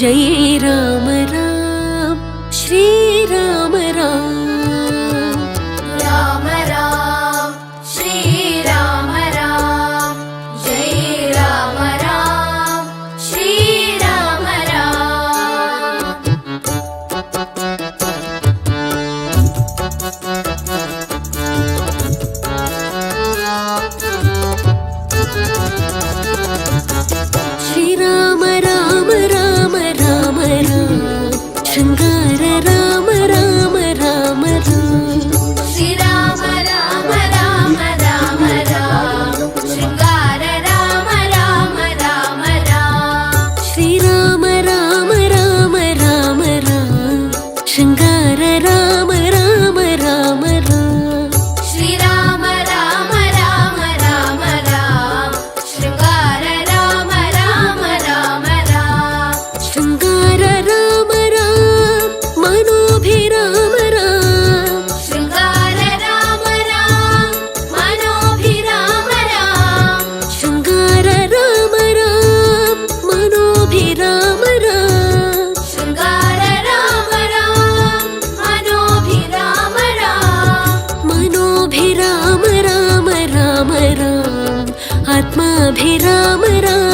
Jai Ram Ram Shri Ram Ram Ram Ram Shri Ram Ram Jai Ram Ram Shri Ram Ram. Shri Ram Ram Ram Ram Ram Shringar Ram Ram Ram Ram. Shri Ram Ram Ram Ram Ram Shringar Ram Ram Ram Ram. Shri Ram Ram Ram Ram Ram Shringar Ram Ram Ram Ram. Shri Ram Ram Ram Ram Ram Shringar Ram Ram Ram Ram. Shringar Ram Ram मनोभिराम Ram. Shringar Ram Ram मनोभिराम Ram. Shringar Ram Ram मनोभिराम Ram. Shringar Ram Ram मनोभिराम Ram. मनोभिराम Ram Ram Ram आत्माभिराम Ram